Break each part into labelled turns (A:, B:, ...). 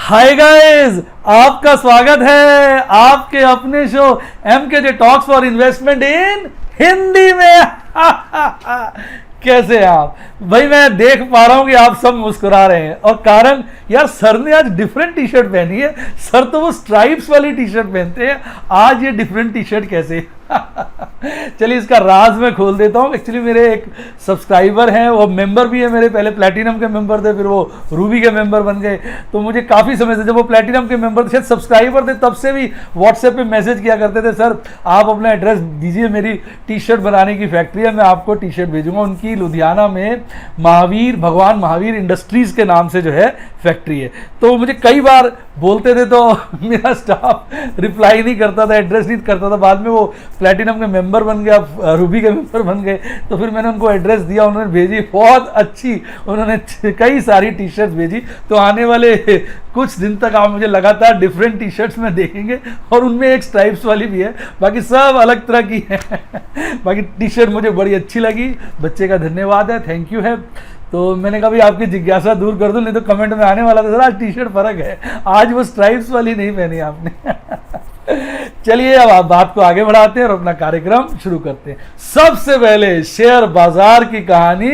A: Hi guys, आपका स्वागत है आपके अपने show MKJ talks for investment इन हिंदी में। कैसे हैं आप भाई? मैं देख पा रहा हूं कि आप सब मुस्कुरा रहे हैं और कारण यार सर ने आज डिफरेंट टी शर्ट पहनी है। सर तो वो स्ट्राइप्स वाली टी शर्ट पहनते हैं, आज ये डिफरेंट टी शर्ट कैसे? चलिए इसका राज मैं खोल देता हूँ। एक्चुअली मेरे एक सब्सक्राइबर हैं, वो मेंबर भी है मेरे, पहले प्लैटिनम के मेंबर थे, फिर वो रूबी के मेंबर बन गए। तो मुझे काफ़ी समय से, जब वो प्लैटिनम के मेंबर थे, शायद सब्सक्राइबर थे, तब से भी व्हाट्सएप पे मैसेज किया करते थे, सर आप अपना एड्रेस दीजिए, मेरी टी शर्ट बनाने की फैक्ट्री है, मैं आपको टी शर्ट भेजूंगा। उनकी लुधियाना में भगवान महावीर इंडस्ट्रीज़ के नाम से जो है फैक्ट्री है। तो मुझे कई बार बोलते थे तो मेरा स्टाफ रिप्लाई नहीं करता था, एड्रेस नहीं करता था। बाद में वो प्लैटिनम के मेंबर बन गया, रूबी के मेंबर बन गए, तो फिर मैंने उनको एड्रेस दिया, उन्होंने भेजी, बहुत अच्छी उन्होंने कई सारी टी शर्ट्स भेजी। तो आने वाले कुछ दिन तक आप मुझे लगातार डिफरेंट टी शर्ट्स में देखेंगे और उनमें एक स्ट्राइप्स वाली भी है, बाकी सब अलग तरह की है। बाकी टी शर्ट मुझे बड़ी अच्छी लगी, बच्चे का धन्यवाद है, थैंक यू है। तो मैंने कहा भाई आपकी जिज्ञासा दूर कर दूं, नहीं तो कमेंट में आने वाला था सर आज टी शर्ट फर्क है, आज वो स्ट्राइप्स वाली नहीं पहनी आपने। चलिए अब आप बात को आगे बढ़ाते हैं और अपना कार्यक्रम शुरू करते हैं। सबसे पहले शेयर बाजार की कहानी,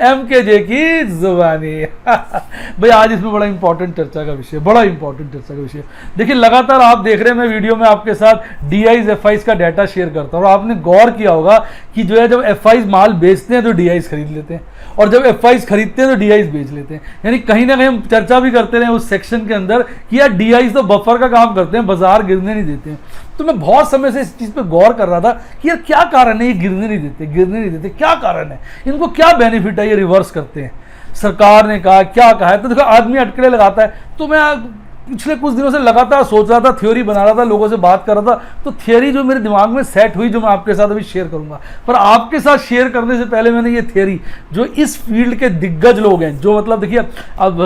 A: MKJ की जुबानी। भाई आज इसमें बड़ा इंपॉर्टेंट चर्चा का विषय, बड़ा इंपॉर्टेंट चर्चा का विषय। देखिए लगातार आप देख रहे हैं, मैं वीडियो में आपके साथ DIs FIs का डाटा शेयर करता हूँ और आपने गौर किया होगा कि जो है जब FIs माल बेचते हैं तो DIs खरीद लेते हैं और जब FIs खरीदते हैं तो DIs बेच लेते हैं। यानी कहीं ना कहीं हम चर्चा भी करते रहे उस सेक्शन के अंदर कि यार DIs तो बफर का काम करते हैं, बाजार गिरने नहीं देते हैं। तो मैं बहुत समय से इस चीज पे गौर कर रहा था कि यार क्या कारण है ये गिरने नहीं देते, क्या कारण है, इनको क्या बेनिफिट है, ये रिवर्स करते हैं, सरकार ने कहा, क्या कहा है। तो देखो आदमी अटकले लगाता है। तो मैं पिछले कुछ दिनों से लगातार सोच रहा था, थ्योरी बना रहा था, लोगों से बात कर रहा था, तो थ्योरी जो मेरे दिमाग में सेट हुई, जो मैं आपके साथ अभी शेयर करूंगा। पर आपके साथ शेयर करने से पहले मैंने ये थ्योरी, जो इस फील्ड के दिग्गज लोग हैं, जो मतलब देखिए अब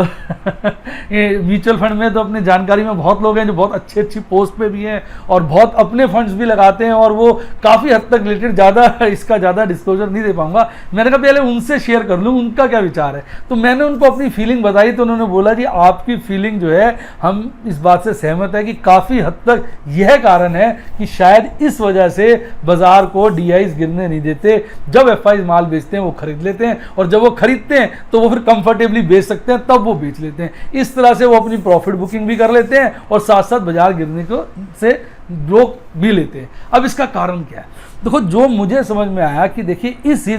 A: ये म्यूचुअल फंड में तो अपने जानकारी में बहुत लोग हैं जो बहुत अच्छी पोस्ट पे भी हैं और बहुत अपने फंड्स भी लगाते हैं और वो काफ़ी हद तक रिलेटेड, ज़्यादा डिस्क्लोजर नहीं दे पाऊंगा। मैंने कहा पहले उनसे शेयर कर लूँ उनका क्या विचार है। तो मैंने उनको अपनी फीलिंग बताई, तो उन्होंने बोला जी आपकी फीलिंग जो है, हम इस बात से सहमत है कि काफ़ी हद तक यह कारण है कि शायद इस वजह से बाजार को DIs गिरने नहीं देते। जब FIs माल बेचते हैं वो खरीद लेते हैं और जब वो खरीदते हैं तो वो फिर कंफर्टेबली बेच सकते हैं, तब वो बेच लेते हैं। इस तरह से वो अपनी प्रॉफिट बुकिंग भी कर लेते हैं और साथ साथ बाजार गिरने को से रोक भी लेते हैं। अब इसका कारण क्या है? देखो जो मुझे समझ में आया कि देखिए इस ये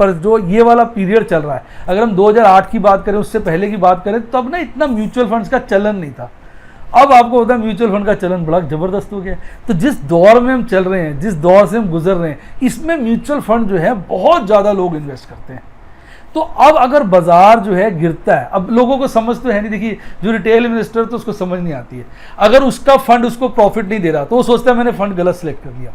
A: जो ये वाला पीरियड चल रहा है, अगर हम 2008 की बात करें, उससे पहले की बात करें, तब ना इतना म्यूचुअल फंड्स का चलन नहीं था। अब आपको पता है म्यूचुअल फंड का चलन बड़ा जबरदस्त हो गया। तो जिस दौर में हम चल रहे हैं, जिस दौर से हम गुजर रहे हैं, इसमें म्यूचुअल फंड जो है बहुत ज़्यादा लोग इन्वेस्ट करते हैं। तो अब अगर बाजार जो है गिरता है, अब लोगों को समझ तो है नहीं, देखिए जो रिटेल इन्वेस्टर तो उसको समझ नहीं आती है। अगर उसका फंड उसको प्रॉफिट नहीं दे रहा तो वो सोचता है मैंने फंड गलत सेलेक्ट कर लिया,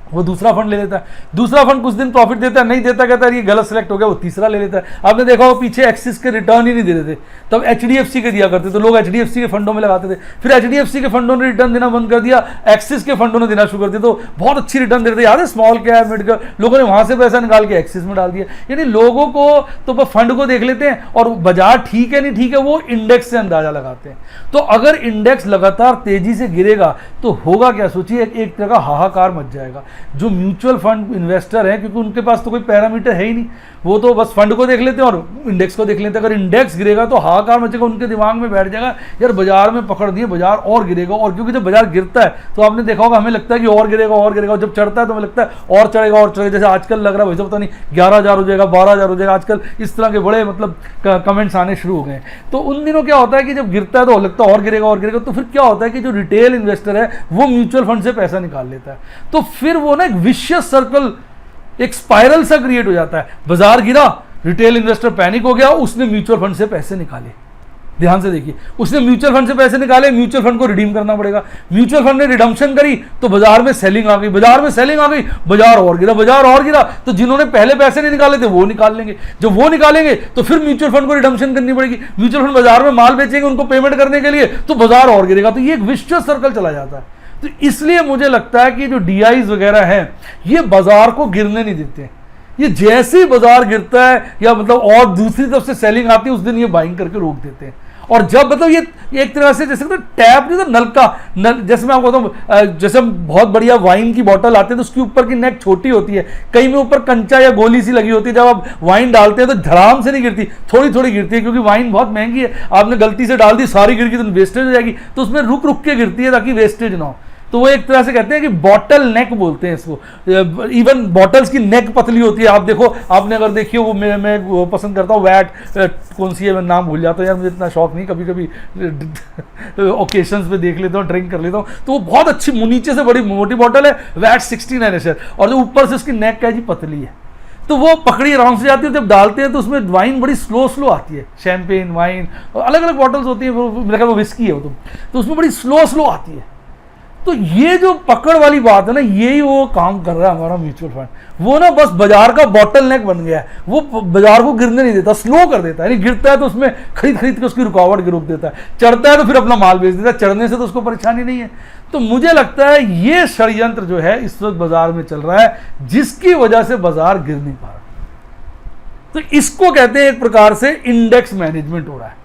A: वो दूसरा फंड ले लेता है। दूसरा फंड कुछ दिन प्रॉफिट देता है, नहीं देता, कहता है ये गलत सेलेक्ट हो गया, वो तीसरा ले लेता है। आपने देखा हो पीछे एक्सिस के रिटर्न ही नहीं दे देते, तब HDFC के दिया करते, तो लोग HDFC के फंडों में लगाते थे। फिर HDFC के फंडों ने रिटर्न देना बंद कर दिया, एक्सिस के फंडों ने देना शुरू कर दिया, तो बहुत अच्छी रिटर्न दे रहे थे। याद है स्मॉल कैप, मिड कैप, लोगों ने वहां से पैसा निकाल के एक्सिस में डाल दिया। यानी लोगों को तो फंड को देख लेते हैं और बाजार ठीक है नहीं ठीक है वो इंडेक्स से अंदाजा लगाते हैं। तो अगर इंडेक्स लगातार तेजी से गिरेगा तो होगा क्या, सोचिए एक तरह का हाहाकार मच जाएगा। जो म्यूचुअल फंड इन्वेस्टर हैं, क्योंकि उनके पास तो कोई पैरामीटर है ही नहीं, वो तो बस फंड को देख लेते हैं और इंडेक्स को देख लेते हैं। अगर इंडेक्स गिरेगा तो हाहाकार मचेगा, उनके दिमाग में बैठ जाएगा यार बाजार में पकड़ दिए, बाजार और गिरेगा। और क्योंकि जब बाजार गिरता है तो आपने देखा होगा हमें लगता है कि और गिरेगा और गिरेगा, जब चढ़ता है तो हमें लगता है और चढ़ेगा और चढ़ेगा। जैसे आजकल लग रहा है वैसे पता नहीं 11,000 हो जाएगा, 12,000 हो जाएगा, आजकल इस तरह के बड़े मतलब कमेंट्स आने शुरू हो गए। तो उन दिनों क्या होता है कि जब गिरता है तो लगता है और गिरेगा और गिरेगा, तो फिर क्या होता है कि जो रिटेल इन्वेस्टर है वो म्यूचुअल फंड से पैसा निकाल लेता है। तो फिर वो ना एक विशियस सर्कल, एक स्पाइरल सा क्रिएट हो जाता है। बाजार गिरा, रिटेल इन्वेस्टर पैनिक हो गया, उसने म्यूचुअल फंड से पैसे निकाले। ध्यान से देखिए, उसने म्यूचुअल फंड से पैसे निकाले, म्यूचुअल फंड को रिडीम करना पड़ेगा। म्यूचुअल फंड ने रिडम्पशन करी तो बाजार में सेलिंग आ गई, बाजार में सेलिंग आ गई, बाजार और गिरा। तो जिन्होंने पहले पैसे नहीं निकाले थे वो निकाल लेंगे, जब वो निकालेंगे तो फिर म्यूचुअल फंड को रिडम्पशन करनी पड़ेगी। म्यूचुअल फंड बाजार में माल बेचेंगे उनको पेमेंट करने के लिए, तो बाजार और गिरेगा। तो ये एक विशियस सर्कल चला जाता है। तो इसलिए मुझे लगता है कि जो DIs वगैरह हैं ये बाजार को गिरने नहीं देते। ये जैसे ही बाजार गिरता है या मतलब और दूसरी तरफ से सेलिंग आती है उस दिन ये बाइंग करके रोक देते हैं। और जब मतलब ये एक तरह से जैसे टैप नहीं तो नल, जैसे मैं आपको बताऊं, जैसे हम बहुत बढ़िया वाइन की बोतल आते हैं तो उसकी ऊपर की नेक छोटी होती है, कहीं में ऊपर कंचा या गोली सी लगी होती है, जब आप वाइन डालते हैं तो धड़ाम से नहीं गिरती, थोड़ी थोड़ी गिरती है, क्योंकि वाइन बहुत महंगी है, आपने गलती से डाल दी सारी गिर गई तो वेस्टेज हो जाएगी, तो उसमें रुक रुक के गिरती है ताकि वेस्टेज ना हो। तो वो एक तरह से कहते हैं कि बॉटल नेक बोलते हैं इसको। इवन बॉटल्स की नेक पतली होती है, आप देखो, आपने अगर देखी हो, वो मैं वो पसंद करता हूँ वैट, कौन सी है मैं नाम भूल जाता हूँ यार, मुझे इतना शौक नहीं, कभी कभी ओकेशंस पे देख लेता हूँ, ड्रिंक कर लेता हूँ, तो वो बहुत अच्छी नीचे से बड़ी मोटी बॉटल है, वैट 69 है, और जो ऊपर से उसकी नेक है जी पतली है, तो वो पकड़ी आराम से जाती है। जब डालते हैं तो उसमें वाइन बड़ी स्लो आती है, शैंपेन वाइन अलग अलग बॉटल्स होती है, मेरे ख्याल वो विस्की है वो, तो उसमें बड़ी स्लो आती है। तो ये जो पकड़ वाली बात है ना, यही वो काम कर रहा है हमारा म्यूचुअल फंड। वो ना बस बाजार का बॉटल नेक बन गया है, वो बाजार को गिरने नहीं देता, स्लो कर देता है, यानी गिरता है तो उसमें खरीद के उसकी रुकावट के रोक देता है, चढ़ता है तो फिर अपना माल बेच देता है, चढ़ने से तो उसको परेशानी नहीं है। तो मुझे लगता है ये षड्यंत्र जो है इस वक्त बाजार में चल रहा है, जिसकी वजह से बाजार गिर नहीं पा रहा। तो इसको कहते हैं एक प्रकार से इंडेक्स मैनेजमेंट हो रहा है।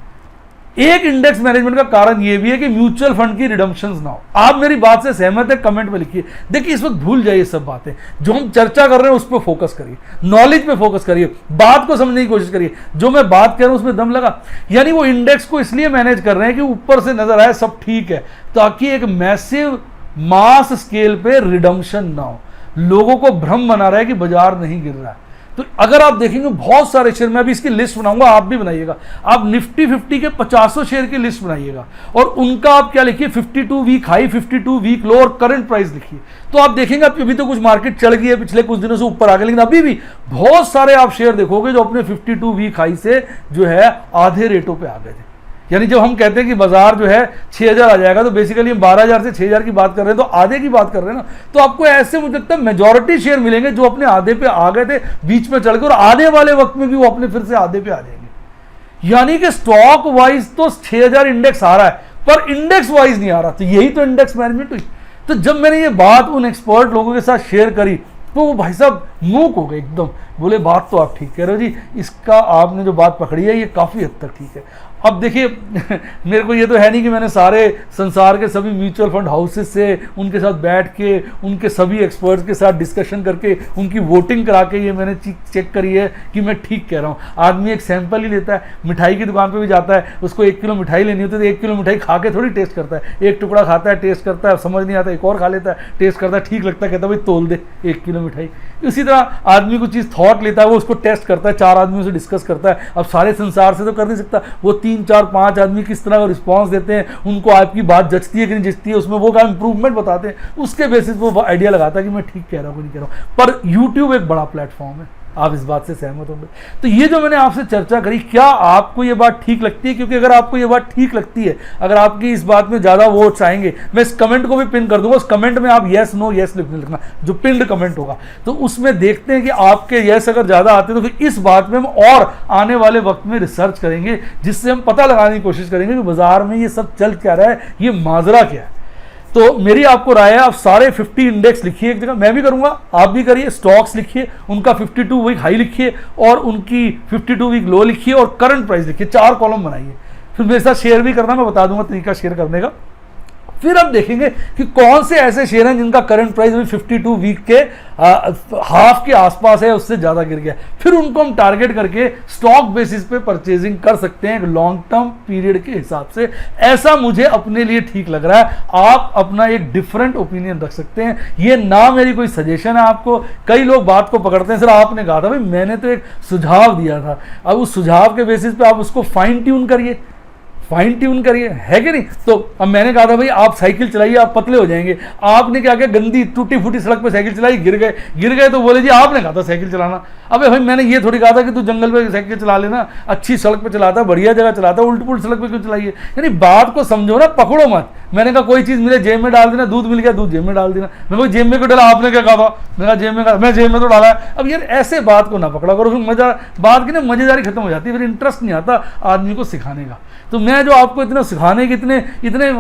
A: एक इंडेक्स मैनेजमेंट का कारण यह भी है कि म्यूचुअल फंड की रिडम्पशंस ना हो। आप मेरी बात से सहमत है, कमेंट में लिखिए। देखिए इस वक्त भूल जाइए सब बातें, जो हम चर्चा कर रहे हैं उस पर फोकस करिए, नॉलेज पे फोकस करिए, बात को समझने की कोशिश करिए, जो मैं बात कर रहा हूं उसमें दम लगा। यानी वो इंडेक्स को इसलिए मैनेज कर रहे हैं कि ऊपर से नजर आए सब ठीक है, ताकि एक मैसिव मास स्केल पे रिडम्पशन ना हो, लोगों को भ्रम बना रहा है कि बाजार नहीं गिर रहा है। तो अगर आप देखेंगे बहुत सारे शेयर, मैं अभी इसकी लिस्ट बनाऊंगा, आप भी बनाइएगा, आप निफ्टी 50 के 50 शेयर की लिस्ट बनाइएगा और उनका आप क्या लिखिए, 52 वीक हाई, 52 वीक लो और करंट प्राइस लिखिए। तो आप देखेंगे अभी तो कुछ मार्केट चढ़ गई है, पिछले कुछ दिनों से ऊपर आ गए, लेकिन अभी भी बहुत सारे आप शेयर देखोगे जो अपने 52 वीक हाई से जो है आधे रेटों पर आ गए थे। यानी जब हम कहते हैं कि बाजार जो है 6000 आ जाएगा, तो बेसिकली हम 12000 से 6000 की बात कर रहे हैं, तो आधे की बात कर रहे हैं ना। तो आपको ऐसे मुझे लगता है मेजॉरिटी शेयर मिलेंगे जो अपने आधे पे आ गए थे, बीच में चढ़ गए, और आने वाले वक्त में भी वो अपने फिर से आधे पे आ जाएंगे। यानी कि स्टॉक वाइज तो 6000 इंडेक्स आ रहा है, पर इंडेक्स वाइज नहीं आ रहा। तो यही तो इंडेक्स मैनेजमेंट हुई। तो जब मैंने ये बात उन एक्सपर्ट लोगों के साथ शेयर करी, तो वो भाई साहब मूक हो गए एकदम, बोले बात तो आप ठीक कह रहे हो जी, इसका आपने जो बात पकड़ी है ये काफ़ी हद तक ठीक है। अब देखिए मेरे को ये तो है नहीं कि मैंने सारे संसार के सभी म्यूचुअल फंड हाउसेस से उनके साथ बैठ के, उनके सभी एक्सपर्ट्स के साथ डिस्कशन करके, उनकी वोटिंग करा के ये मैंने चेक करी है कि मैं ठीक कह रहा हूँ। आदमी एक सैंपल ही लेता है, मिठाई की दुकान पे भी जाता है, उसको 1 किलो मिठाई लेनी होती है तो 1 किलो मिठाई खा के थोड़ी टेस्ट करता है, एक टुकड़ा खाता है, टेस्ट करता है, समझ नहीं आता एक और खा लेता है, टेस्ट करता है, ठीक लगता है, कहता है भाई तोल दे 1 किलो मिठाई। इसी तरह आदमी कुछ चीज़ थॉट लेता है, वो उसको टेस्ट करता है, 4 आदमियों से डिस्कस करता है। अब सारे संसार से तो कर नहीं सकता, वो 3, 4, 5 आदमी किस तरह का रिस्पॉन्स देते हैं, उनको आपकी बात जचती है कि नहीं जचती है, उसमें वो क्या इंप्रूवमेंट बताते हैं, उसके बेसिस वो आइडिया लगाता है कि मैं ठीक कह रहा हूँ कि नहीं कह रहा हूँ। पर यूट्यूब एक बड़ा प्लेटफॉर्म है, आप इस बात से सहमत होंगे। तो ये जो मैंने आपसे चर्चा करी, क्या आपको ये बात ठीक लगती है? क्योंकि अगर आपको ये बात ठीक लगती है, अगर आपकी इस बात में ज़्यादा वोट्स आएंगे, मैं इस कमेंट को भी पिन कर दूंगा, उस कमेंट में आप येस नो येस लिखना, जो पिंड कमेंट होगा, तो उसमें देखते हैं कि आपके येस अगर ज़्यादा आते हैं तो फिर इस बात में हम और आने वाले वक्त में रिसर्च करेंगे, जिससे हम पता लगाने की कोशिश करेंगे कि बाजार में ये सब चल क्या रहा है, ये माजरा क्या है। तो मेरी आपको राय है, आप सारे 50 इंडेक्स लिखिए एक जगह, मैं भी करूंगा, आप भी करिए, स्टॉक्स लिखिए, उनका 52 वीक हाई लिखिए और उनकी 52 वीक लो लिखिए और करंट प्राइस लिखिए, 4 कॉलम बनाइए। फिर मेरे साथ शेयर भी करना, मैं बता दूंगा तरीका शेयर करने का। फिर हम देखेंगे कि कौन से ऐसे शेयर हैं जिनका करंट प्राइस अभी 52 वीक के हाफ के आसपास है, उससे ज़्यादा गिर गया। फिर उनको हम टारगेट करके स्टॉक बेसिस पे परचेजिंग कर सकते हैं लॉन्ग टर्म पीरियड के हिसाब से। ऐसा मुझे अपने लिए ठीक लग रहा है। आप अपना एक डिफरेंट ओपिनियन रख सकते हैं, ये ना मेरी कोई सजेशन है आपको। कई लोग बात को पकड़ते हैं, सर आपने कहा था भाई, मैंने तो एक सुझाव दिया था, अब उस सुझाव के बेसिस पे आप उसको फाइन ट्यून करिए, फाइन ट्यून करिए, है कि नहीं। तो अब मैंने कहा था भाई आप साइकिल चलाइए, आप पतले हो जाएंगे। आपने क्या किया, गंदी टूटी फूटी सड़क पे साइकिल चलाई, गिर गए तो बोले जी आपने कहा था साइकिल चलाना। अबे भाई मैंने ये थोड़ी कहा था कि तू जंगल पे साइकिल चला लेना, अच्छी सड़क पे चलाता, बढ़िया जगह चलाता, उल्टी पुल्ट सड़क पे क्यों चलाइए। यानी बात को समझो ना, पकड़ो मत। मैंने कहा कोई चीज़ मिले जेब में डाल देना, दूध मिल गया दूध जेब में डाल देना। मैं कोई जेब में क्यों डाला, आपने क्या कहा था, मैं कहा जेब में, मैं जेब में तो डाला है। अब यार ऐसे बात को ना पकड़ा करो, फिर मजा, बात की ना मजेदारी खत्म हो जाती है, फिर इंटरेस्ट नहीं आता आदमी को सिखाने का। तो मैं मैं जो आपको इतना सिखाने के इतने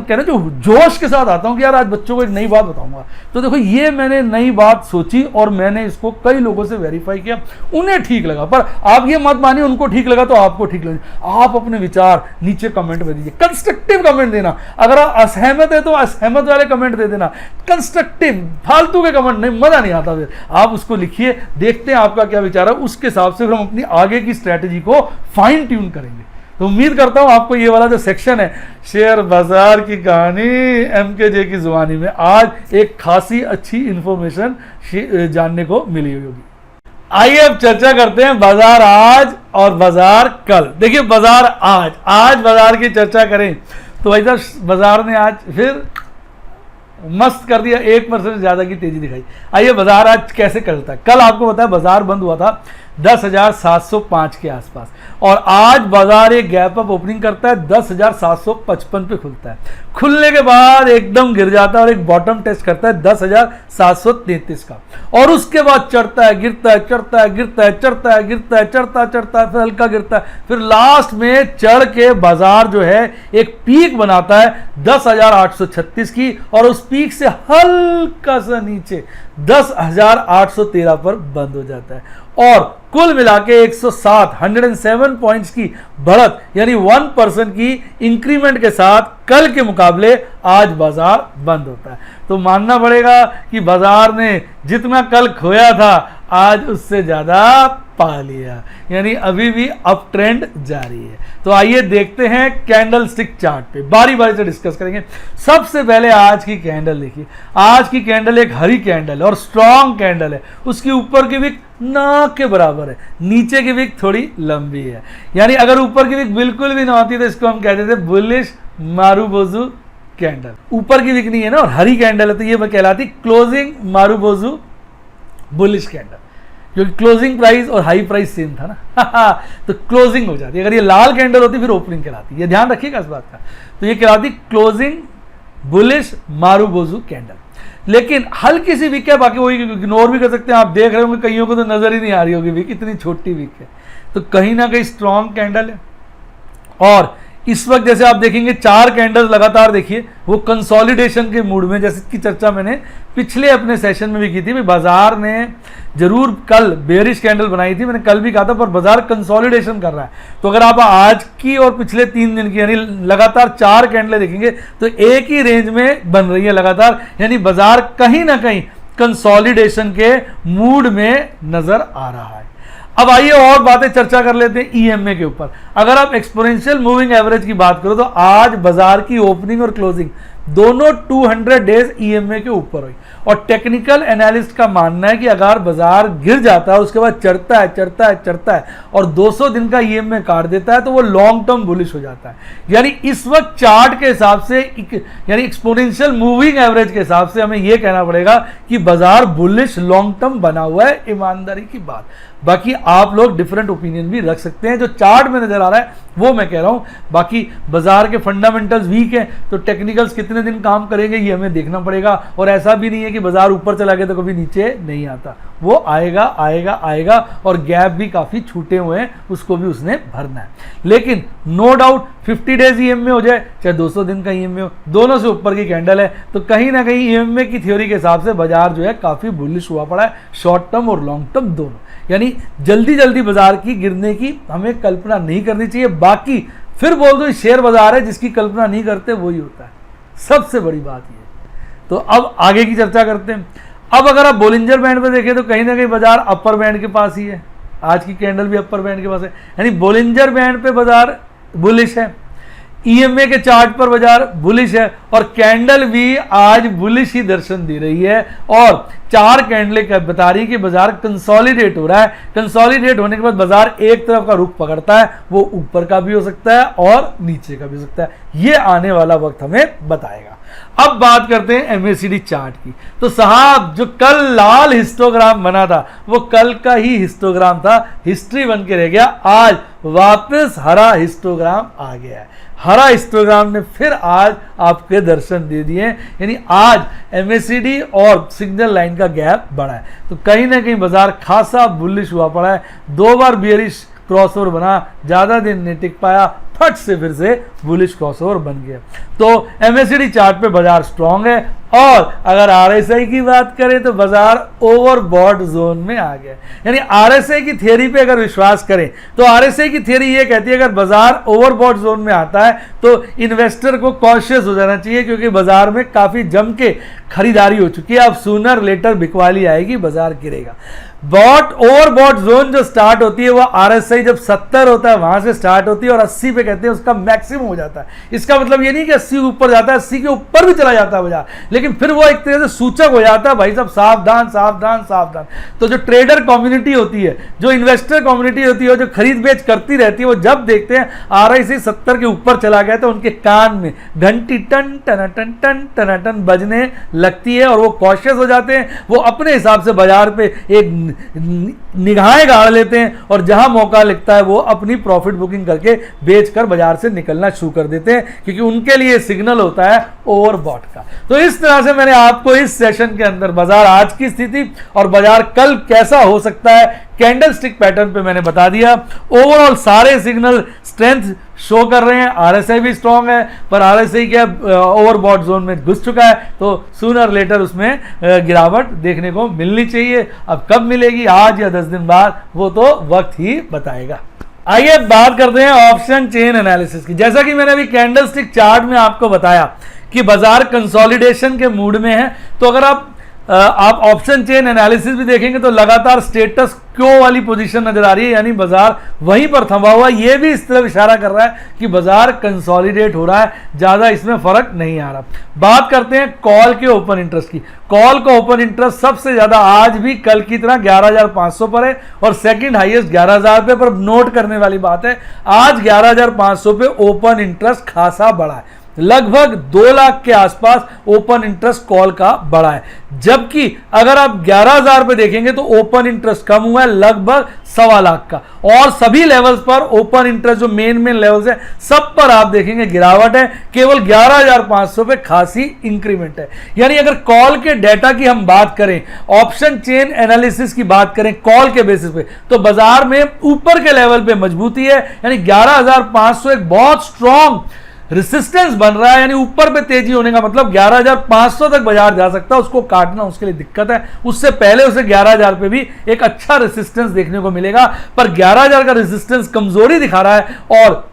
A: कह रहे जो जोश के साथ आता हूँ कि यार आज बच्चों को एक नई बात बताऊंगा, तो देखो ये मैंने नई बात सोची और मैंने इसको कई लोगों से वेरीफाई किया, उन्हें ठीक लगा। पर आप ये मत मानिए उनको ठीक लगा तो आपको ठीक लगे। आप अपने विचार नीचे कमेंट में दीजिए, कंस्ट्रक्टिव कमेंट देना। अगर आप असहमत है तो असहमत वाले कमेंट दे देना, कंस्ट्रक्टिव, फालतू के कमेंट नहीं, मजा नहीं आता। फिर आप उसको लिखिए, देखते हैं आपका क्या विचार है, उसके हिसाब से फिर हम अपनी आगे की स्ट्रैटेजी को फाइन ट्यून करेंगे। तो उम्मीद करता हूं आपको ये वाला जो सेक्शन है शेयर बाजार की कहानी MKJ की जुबानी में आज एक खासी अच्छी इंफॉर्मेशन जानने को मिली होगी। आइए अब चर्चा करते हैं बाजार आज और बाजार कल। देखिए बाजार आज बाजार की चर्चा करें तो भाई साहब बाजार ने आज फिर मस्त कर दिया, 1% ज्यादा की तेजी दिखाई। आइए बाजार आज कैसे चलता है। कल आपको पता है बाजार बंद हुआ था 10,705 के आसपास और आज बाजार एक गैप अप ओपनिंग करता है 10,755 पे खुलता है। खुलने के बाद एकदम गिर जाता है और एक बॉटम टेस्ट करता है 10,733 का और उसके बाद चढ़ता है, गिरता है, चढ़ता है, गिरता है, चढ़ता है, गिरता है, चढ़ता है, फिर हल्का गिरता है, फिर लास्ट में चढ़ के बाजार जो है एक पीक बनाता है 10,836 की और उस पीक से हल्का सा नीचे 10,813 पर बंद हो जाता है और कुल मिला के 107 पॉइंट्स की बढ़त यानी 1% की इंक्रीमेंट के साथ कल के मुकाबले आज बाजार बंद होता है। तो मानना पड़ेगा कि बाजार ने जितना कल खोया था आज उससे ज्यादा पा लिया, यानी अभी भी अप ट्रेंड जारी है। तो आइए देखते हैं कैंडल स्टिक चार्ट पे, बारी बारी से डिस्कस करेंगे। सबसे पहले आज की कैंडल देखिए, आज की कैंडल एक हरी कैंडल है और स्ट्रॉन्ग कैंडल है। उसकी ऊपर की विक नाक के बराबर है, नीचे की विक थोड़ी लंबी है, यानी अगर ऊपर की विक बिल्कुल भी ना होती तो इसको हम कहते थे बुलिश मारुबोजू कैंडल। ऊपर की विक नहीं है ना और हरी कैंडल है तो ये कहलाती क्लोजिंग मारुबोजू बुलिश कैंडल, क्योंकि क्लोजिंग प्राइस और हाई प्राइस सेम था ना तो क्लोजिंग हो जाती है। अगर ये लाल कैंडल होती फिर ओपनिंग कहलाती, ये ध्यान रखिएगा इस बात का। तो ये कहलाती क्लोजिंग बुलिश मारुबोजू कैंडल। लेकिन हल्की सी विक है, बाकी वही इग्नोर भी कर सकते हैं। आप देख रहे होंगे कईयों को तो नजर ही नहीं आ रही होगी विक, इतनी छोटी विक है। तो कहीं ना कहीं स्ट्रॉन्ग कैंडल है और इस वक्त जैसे आप देखेंगे 4 कैंडल्स लगातार देखिए वो कंसोलिडेशन के मूड में, जैसे की चर्चा मैंने पिछले अपने सेशन में भी की थी। बाजार ने जरूर कल बेरिश कैंडल बनाई थी, मैंने कल भी कहा था, पर बाजार कंसोलिडेशन कर रहा है। तो अगर आप आज की और पिछले 3 दिन की यानी लगातार 4 कैंडलें देखेंगे तो एक ही रेंज में बन रही है लगातार, यानी बाजार कहीं ना कहीं कंसोलिडेशन के मूड में नजर आ रहा है। अब आइए और बातें चर्चा कर लेते हैं ईएमए के ऊपर। अगर आप एक्सपोनेंशियल मूविंग एवरेज की बात करो तो आज बाजार की ओपनिंग और क्लोजिंग दोनों 200 डेज ईएमए के ऊपर हुई और टेक्निकल एनालिस्ट का मानना है कि अगर बाजार गिर जाता है उसके बाद चढ़ता है और 200 दिन का ईएमए काट देता है तो वो लॉन्ग टर्म बुलिश हो जाता है। यानी इस वक्त चार्ट के हिसाब से यानी एक्सपोनेंशियल मूविंग एवरेज के हिसाब से हमें यह कहना पड़ेगा कि बाजार बुलिश लॉन्ग टर्म बना हुआ है, ईमानदारी की बात। बाकी आप लोग डिफरेंट ओपिनियन भी रख सकते हैं, जो चार्ट में नजर आ रहा है वो मैं कह रहा हूं। बाकी बाजार के फंडामेंटल्स वीक हैं तो टेक्निकल्स कितने दिन काम करेंगे ये हमें देखना पड़ेगा। और ऐसा भी नहीं है कि बाजार ऊपर चला गया तो कभी नीचे नहीं आता, वो आएगा आएगा आएगा और गैप भी काफी छूटे हुए हैं, उसको भी उसने भरना है। लेकिन नो डाउट 50 डेज ईएमए हो जाए चाहे 200 दिन का ईएमए हो, दोनों से ऊपर की कैंडल है तो कहीं ना कहीं ईएमए की थ्योरी के हिसाब से बाजार जो है काफी बुलिश हुआ पड़ा है, शॉर्ट टर्म और लॉन्ग टर्म दोनों। यानी जल्दी जल्दी बाजार की गिरने की हमें कल्पना नहीं करनी चाहिए। बाकी फिर बोल दो शेयर बाजार है, जिसकी कल्पना नहीं करते वही होता है, सबसे बड़ी बात ये। तो अब आगे की चर्चा करते हैं। अब अगर आप बोलिंजर बैंड पे देखें तो कहीं ना कहीं बाजार अपर बैंड के पास ही है, आज की कैंडल भी अपर बैंड के पास है, यानी बोलिंजर बैंड पे बाजार बुलिश है, ईएमए के चार्ट पर बाजार बुलिश है और कैंडल भी आज बुलिश ही दर्शन दे रही है और 4 कैंडलें बता रही कि बाजार कंसोलिडेट हो रहा है। कंसोलिडेट होने के बाद बाजार एक तरफ का रुख पकड़ता है, वो ऊपर का भी हो सकता है और नीचे का भी हो सकता है, ये आने वाला वक्त हमें बताएगा। अब बात करते हैं एमएसीडी चार्ट की। तो साहब जो कल लाल हिस्टोग्राम बना था वो कल का ही हिस्टोग्राम था, हिस्ट्री बन के रह गया। आज वापस हरा हिस्टोग्राम आ गया है, हरा हिस्टोग्राम ने फिर आज आपके दर्शन दे दिए, यानी आज एमएसीडी और सिग्नल लाइन का गैप बढ़ा है। तो कहीं ना कहीं बाजार खासा बुलिश हुआ पड़ा है, 2 बार बियरिश क्रॉसओवर बना, ज्यादा दिन नहीं टिक पाया, फट से फिर से बुलिश क्रॉसओवर बन गया। तो MACD चार्ट पे बाजार स्ट्रांग है, और अगर RSI की बात करें तो बाजार ओवरबॉट जोन में आ गया। यानी RSI की थियरी पे अगर विश्वास करें तो RSI की थियरी ये कहती है अगर बाजार ओवरबॉट जोन में आता है तो इन्वेस्टर को कॉशियस हो जाना चाहिए, क्योंकि बाजार में काफी जम के खरीदारी हो चुकी है, अब सूनर लेटर बिकवाली आएगी, बाजार गिरेगा। ओवरबॉट जोन जो स्टार्ट होती है वो RSI जब 70 होता है वहां से स्टार्ट होती है, और 80 पे कहते हैं उसका मैक्सिमम हो जाता है। इसका मतलब ये नहीं कि 80 के ऊपर जाता है, 80 के ऊपर भी चला जाता है बाजार, लेकिन फिर वो एक तरह से सूचक हो जाता है, भाई साहब सावधान सावधान सावधान। तो जो ट्रेडर कम्युनिटी होती है, जो इन्वेस्टर कम्युनिटी होती है, जो खरीद बेच करती रहती है, वो जब देखते हैं RSI 70 के ऊपर चला गया तो उनके कान में घंटी टन टन टन टन टन टन बजने लगती है, और वो कॉशियस हो जाते हैं। वो अपने हिसाब से बाजार पे एक निगाहें गाड़ लेते हैं, और जहां मौका लिखता है वो अपनी प्रॉफिट बुकिंग करके बेचकर बाजार से निकलना शुरू कर देते हैं, क्योंकि उनके लिए सिग्नल होता है ओवरबॉट का। तो इस तरह से मैंने आपको इस सेशन के अंदर बाजार आज की स्थिति और बाजार कल कैसा हो सकता है कैंडल स्टिक पैटर्न पे मैंने बता दिया। ओवरऑल सारे सिग्नल स्ट्रेंथ शो कर रहे हैं, RSI भी स्ट्रांग है, पर RSI क्या ओवरबॉट जोन में घुस चुका है, तो सूनर लेटर उसमें गिरावट देखने को मिलनी चाहिए। अब कब मिलेगी, आज या 10 दिन बाद, वो तो वक्त ही बताएगा। आइए बात करते हैं ऑप्शन चेन एनालिसिस की। जैसा कि मैंने अभी कैंडल स्टिक चार्ट में आपको बताया कि बाजार कंसोलिडेशन के मूड में है, तो अगर आप ऑप्शन चेन एनालिसिस भी देखेंगे तो लगातार स्टेटस क्यो वाली पोजीशन नजर आ रही है, यानी बाजार वहीं पर थमा हुआ। ये भी इस तरफ इशारा कर रहा है कि बाजार कंसोलिडेट हो रहा है, ज्यादा इसमें फर्क नहीं आ रहा। बात करते हैं कॉल के ओपन इंटरेस्ट की। कॉल का ओपन इंटरेस्ट सबसे ज्यादा आज भी कल की तरह 11,500 पर है, और सेकंड हाईएस्ट 11,000 पे। पर नोट करने वाली बात है, आज 11,500 पे ओपन इंटरेस्ट खासा बढ़ा है, लगभग 2 लाख के आसपास ओपन इंटरेस्ट कॉल का बढ़ा है। जबकि अगर आप 11,000 पे देखेंगे तो ओपन इंटरेस्ट कम हुआ है, लगभग 1.25 लाख का। और सभी लेवल्स पर ओपन इंटरेस्ट जो मेन लेवल्स है सब पर आप देखेंगे गिरावट है, केवल 11,500 पे खासी इंक्रीमेंट है। यानी अगर कॉल के डेटा की हम बात करें, ऑप्शन चेन एनालिसिस की बात करें कॉल के बेसिस पे, तो बाजार में ऊपर के लेवल पे मजबूती है, यानी 11,500 एक बहुत स्ट्रॉन्ग रेसिस्टेंस बन रहा है। यानी ऊपर पे तेजी होने का मतलब 11,500 तक बाजार जा सकता है, उसको काटना उसके लिए दिक्कत है। उससे पहले उसे 11,000 पे भी एक अच्छा रेसिस्टेंस देखने को मिलेगा, पर 11,000 का रेसिस्टेंस कमजोरी दिखा रहा है और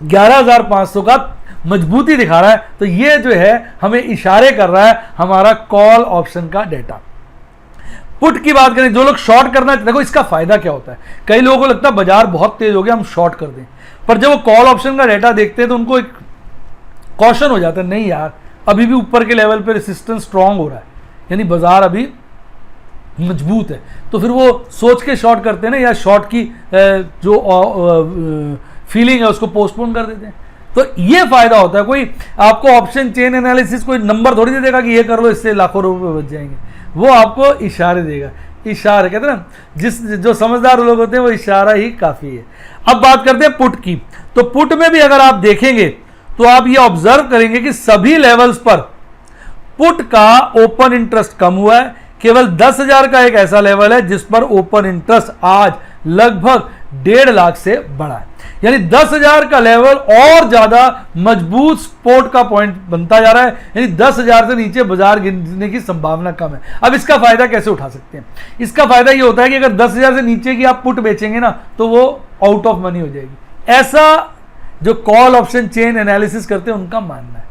A: 11,500 का मजबूती दिखा रहा है। तो ये जो है हमें इशारे कर रहा है हमारा कॉल ऑप्शन का डेटा। पुट की बात करें, जो लोग शॉर्ट करना, देखो इसका फायदा क्या होता है, कई लोगों को लगता है बाजार बहुत तेज हो गया हम शॉर्ट कर दें, पर जब वो कॉल ऑप्शन का डेटा देखते हैं तो उनको एक कॉशन हो जाता है, नहीं यार अभी भी ऊपर के लेवल पे रेसिस्टेंस स्ट्रांग हो रहा है, यानी बाजार अभी मजबूत है, तो फिर वो सोच के शॉर्ट करते हैं ना, या शॉर्ट की जो फीलिंग है उसको पोस्टपोन कर देते हैं। तो ये फायदा होता है। कोई आपको ऑप्शन चेन एनालिसिस कोई नंबर थोड़ी दे देगा कि ये कर लो इससे लाखों रुपए बच जाएंगे, वो आपको इशारे देगा। इशारे कहते हैं ना, जो समझदार लोग होते हैं वो इशारा ही काफी है। अब बात करते हैं पुट की, तो पुट में भी अगर आप देखेंगे तो आप ये ऑब्जर्व करेंगे कि सभी लेवल्स पर पुट का ओपन इंटरेस्ट कम हुआ है, केवल 10,000 का एक ऐसा लेवल है जिस पर ओपन इंटरेस्ट आज लगभग 1.5 लाख से बढ़ा है, यानी 10,000 का लेवल और ज्यादा मजबूत सपोर्ट का पॉइंट बनता जा रहा है, यानी 10,000 से नीचे बाजार गिरने की संभावना कम है। अब इसका फायदा कैसे उठा सकते हैं? इसका फायदा ये होता है कि अगर 10,000 से नीचे की आप पुट बेचेंगे ना तो वो आउट ऑफ मनी हो जाएगी, ऐसा जो कॉल ऑप्शन चेन एनालिसिस करते हैं उनका मानना है।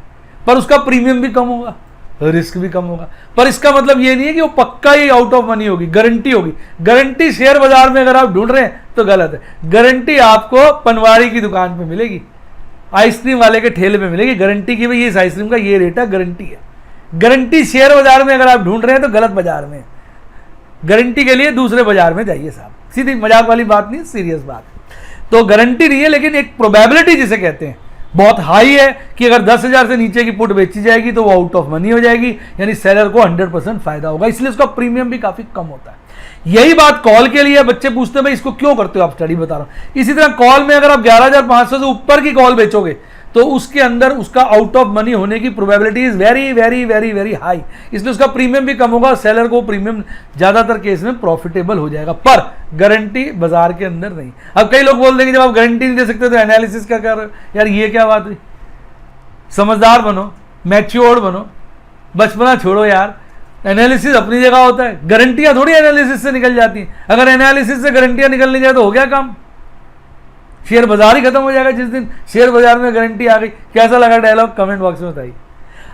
A: पर उसका प्रीमियम भी कम होगा, रिस्क भी कम होगा, पर इसका मतलब ये नहीं है कि वो पक्का ही आउट ऑफ मनी होगी, गारंटी होगी। गारंटी शेयर बाजार में अगर आप ढूंढ रहे हैं तो गलत है। गारंटी आपको पनवाड़ी की दुकान पे मिलेगी, आइसक्रीम वाले के ठेले पे मिलेगी गारंटी की, भाई ये इस आइसक्रीम का ये रेट है, गारंटी है। गारंटी शेयर बाजार में अगर आप ढूंढ रहे हैं तो गलत बाजार में, गारंटी के लिए दूसरे बाजार में जाइए साहब। सीधी मजाक वाली बात नहीं, सीरियस बात है। तो गारंटी नहीं है, लेकिन एक प्रोबेबिलिटी जिसे कहते हैं बहुत हाई है कि अगर 10,000 से नीचे की पुट बेची जाएगी तो वो आउट ऑफ मनी हो जाएगी, यानी सेलर को 100% फायदा होगा, इसलिए उसका प्रीमियम भी काफी कम होता है। यही बात कॉल के लिए। बच्चे पूछते हैं भाई इसको क्यों करते हो आप, स्टडी बता रहा हूं। इसी तरह कॉल में अगर आप 11,500 से ऊपर की कॉल बेचोगे तो उसके अंदर उसका आउट ऑफ मनी होने की probability is very very very very high, इसलिए उसका प्रीमियम भी कम होगा, सेलर को प्रीमियम ज्यादातर केस में प्रॉफिटेबल हो जाएगा। पर गारंटी बाजार के अंदर नहीं। अब कई लोग बोल देंगे जब आप गारंटी नहीं दे सकते तो एनालिसिस क्या कर रहे हो? यार ये क्या बात हुई? समझदार बनो, मैच्योर्ड बनो, बचपना छोड़ो यार। एनालिसिस अपनी जगह होता है, गारंटियां थोड़ी एनालिसिस से निकल जाती हैं। अगर एनालिसिस से गारंटियां निकलनी जाए तो हो गया काम, शेयर बाजार ही खत्म हो जाएगा जिस दिन शेयर बाजार में गारंटी आ गई। कैसा लगा डायलॉग? कमेंट बॉक्स में बताइए।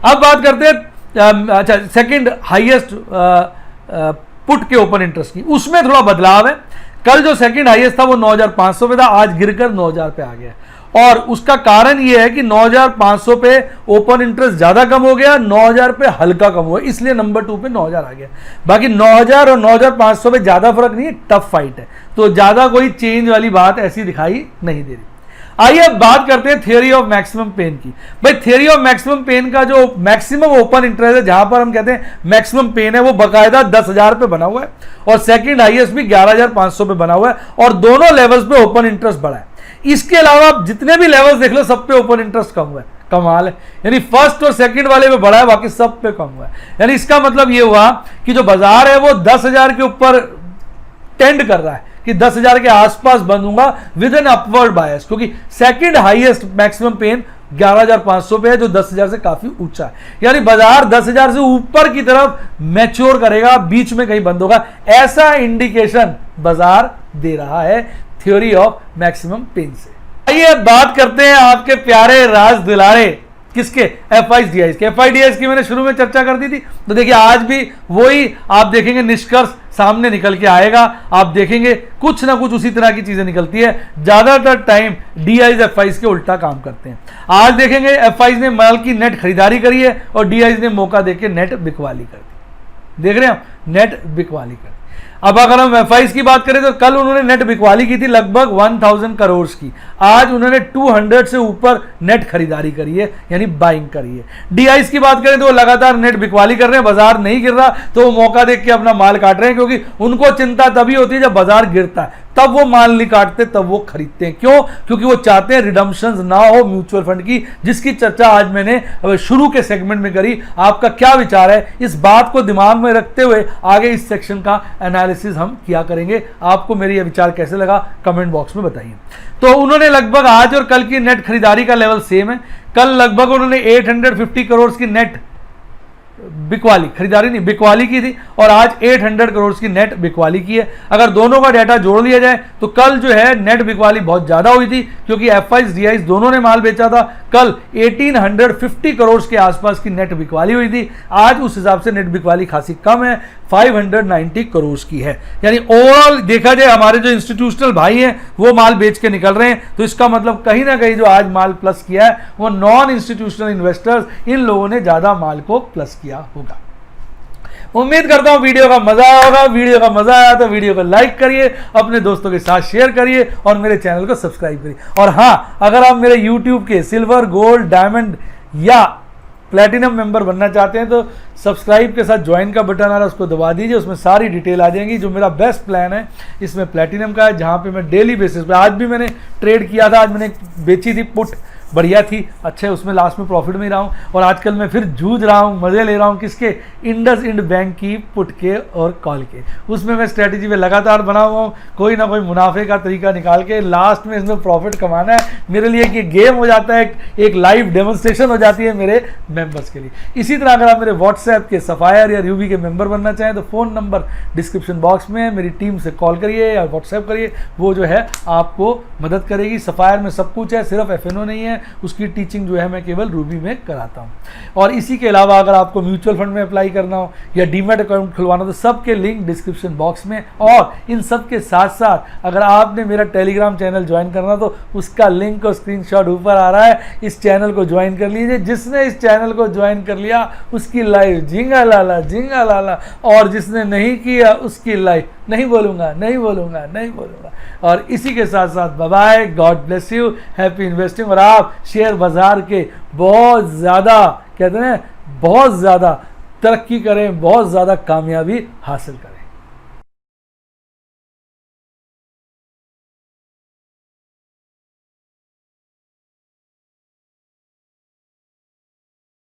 A: अब बात करते हैं अच्छा सेकंड हाईएस्ट पुट के ओपन इंटरेस्ट की। उसमें थोड़ा बदलाव है। कल जो सेकंड हाईएस्ट था वो 9,500 पे था, आज गिरकर 9,000 पे आ गया। और उसका कारण यह है कि 9,500 पे ओपन इंटरेस्ट ज्यादा कम हो गया, 9,000 पे हल्का कम हुआ, इसलिए नंबर 2 पे 9,000 आ गया। बाकी 9,000 और 9,500 पे ज्यादा फर्क नहीं है, टफ फाइट है, तो ज्यादा कोई चेंज वाली बात ऐसी दिखाई नहीं दे रही। आइए अब बात करते हैं थियरी ऑफ मैक्सिमम पेन की। भाई थियरी ऑफ मैक्सिमम पेन का जो मैक्सिमम ओपन इंटरेस्ट है, जहां पर हम कहते हैं मैक्सिमम पेन है, वो बकायदा 10,000 पे बना हुआ है और सेकंड हाईएस्ट भी 11,500 पे बना हुआ है और दोनों लेवल्स पे ओपन इंटरेस्ट बढ़ा है। इसके अलावा आप जितने भी लेवल्स देख लो सब पे ओपन इंटरेस्ट कम हुआ है। कमाल है, यानी फर्स्ट और सेकंड वाले पे बढ़ा है, बाकी सब पे कम हुआ है। यानी इसका मतलब ये हुआ कि जो बाजार है वो 10,000 के ऊपर टेंड कर रहा है कि 10,000 के आसपास बनूंगा विद एन अपवर्ड बायस, क्योंकि सेकंड हाईएस्ट मैक्सिमम पेन 11,500 पे है जो 10,000 से काफी ऊंचा है। यानी बाजार 10,000 से ऊपर की तरफ मैच्योर करेगा, बीच में कहीं बंद होगा, ऐसा इंडिकेशन बाजार दे रहा है थ्योरी ऑफ मैक्सिमम पेन से। आइए बात करते हैं आपके प्यारे राज दुलारे किसके? एफआईडीआई के। एफआईडीआई की मैंने शुरू में चर्चा कर दी थी, तो देखिए आज भी वही आप देखेंगे निष्कर्ष सामने निकल के आएगा। आप देखेंगे कुछ ना कुछ उसी तरह की चीजें निकलती है। ज्यादातर टाइम डीआईज एफआईज के उल्टा काम करते हैं। आज देखेंगे एफआईज ने माल की नेट खरीदारी करी है और डीआईज ने मौका देके नेट बिकवाली कर दी। देख रहे हैं आप, नेट बिकवाली कर दी। अब अगर हम एफआईज की बात करें तो कल उन्होंने नेट बिकवाली की थी लगभग 1,000 करोड़ की। आज उन्होंने 200 से ऊपर नेट खरीदारी करी है, यानी बाइंग करी है। डीआईज की बात करें तो वो लगातार नेट बिकवाली कर रहे हैं, बाजार नहीं गिर रहा तो वो मौका देख के अपना माल काट रहे हैं, क्योंकि उनको चिंता तभी होती है जब बाजार गिरता है, तब वो माल नहीं काटते, तब वो खरीदते हैं। क्यों? क्योंकि वो चाहते हैं रिडम्पशंस ना हो म्यूचुअल फंड की, जिसकी चर्चा आज मैंने शुरू के सेगमेंट में करी। आपका क्या विचार है? इस बात को दिमाग में रखते हुए आगे इस सेक्शन का एनालिसिस हम किया करेंगे। आपको मेरी यह विचार कैसे लगा कमेंट बॉक्स में बताइए। तो उन्होंने लगभग आज और कल की नेट खरीदारी का लेवल सेम है। कल लगभग उन्होंने 850 करोड़ की नेट बिकवाली, खरीदारी नहीं बिकवाली की थी, और आज 800 करोड़ की नेट बिकवाली की है। अगर दोनों का डाटा जोड़ लिया जाए तो कल जो है नेट बिकवाली बहुत ज्यादा हुई थी, क्योंकि एफआईज डीआईज दोनों ने माल बेचा था। कल 1850 करोड़ के आसपास की नेट बिकवाली हुई थी। आज उस हिसाब से नेट बिकवाली खासी कम है, 590 करोड़ की है। यानी ओवरऑल देखा जाए हमारे जो इंस्टीट्यूशनल भाई हैं वो माल बेच के निकल रहे हैं, तो इसका मतलब कहीं ना कहीं जो आज माल प्लस किया है वो नॉन इंस्टीट्यूशनल इन्वेस्टर्स, इन लोगों ने ज्यादा माल को प्लस किया होगा। उम्मीद करता हूं वीडियो का मजा आया होगा। वीडियो का मजा आया तो वीडियो को लाइक करिए, अपने दोस्तों के साथ शेयर करिए और मेरे चैनल को सब्सक्राइब करिए। और हाँ, अगर आप मेरे यूट्यूब के सिल्वर, गोल्ड, डायमंड या प्लैटिनम मेंबर बनना चाहते हैं तो सब्सक्राइब के साथ ज्वाइन का बटन आ रहा है, उसको दबा दीजिए। उसमें सारी डिटेल आ जाएंगी। जो मेरा बेस्ट प्लान है इसमें प्लैटिनम का है, जहाँ पे मैं डेली बेसिस पे, आज भी मैंने ट्रेड किया था, आज मैंने बेची थी पुट, बढ़िया थी, अच्छे उसमें लास्ट में प्रॉफिट में रहा हूँ। और आजकल मैं फिर जूझ रहा हूँ, मजे ले रहा हूँ किसके? इंडसइंड बैंक की पुट के और कॉल के। उसमें मैं स्ट्रेटेजी में लगातार बना हुआ हूँ, कोई ना कोई मुनाफे का तरीका निकाल के लास्ट में इसमें प्रॉफिट कमाना है। मेरे लिए कि गेम हो जाता है, एक लाइव डेमोन्स्ट्रेशन हो जाती है मेरे मेंबर्स के लिए। इसी तरह अगर आप मेरे व्हाट्सएप के, सफायर या यूबी के मेंबर बनना चाहें तो फ़ोन नंबर डिस्क्रिप्शन बॉक्स में है, मेरी टीम से कॉल करिए या व्हाट्सएप करिए, वो जो है आपको मदद करेगी। सफायर में सब कुछ है, सिर्फ एफएनओ नहीं है, उसकी टीचिंग जो है मैं केवल रूबी में कराता हूं। और इसी के अलावा अगर आपको म्यूचुअल फंड में अप्लाई करना हो या डीमैट अकाउंट खुलवाना हो तो सबके लिंक डिस्क्रिप्शन बॉक्स में। और इन सब के साथ साथ अगर आपने मेरा टेलीग्राम चैनल ज्वाइन करना तो उसका लिंक और स्क्रीनशॉट ऊपर आ रहा है, इस चैनल को ज्वाइन कर लीजिए। जिसने इस चैनल को ज्वाइन कर लिया उसकी लाइफ झिंगा लाला झिंगा लाला, और जिसने नहीं किया उसकी लाइफ नहीं बोलूंगा नहीं बोलूंगा नहीं बोलूंगा। और इसी के साथ साथ bye bye, God bless you, happy investing. और आप शेयर बाजार के बहुत ज़्यादा, कहते हैं बहुत ज़्यादा तरक्की करें, बहुत ज़्यादा कामयाबी हासिल करें।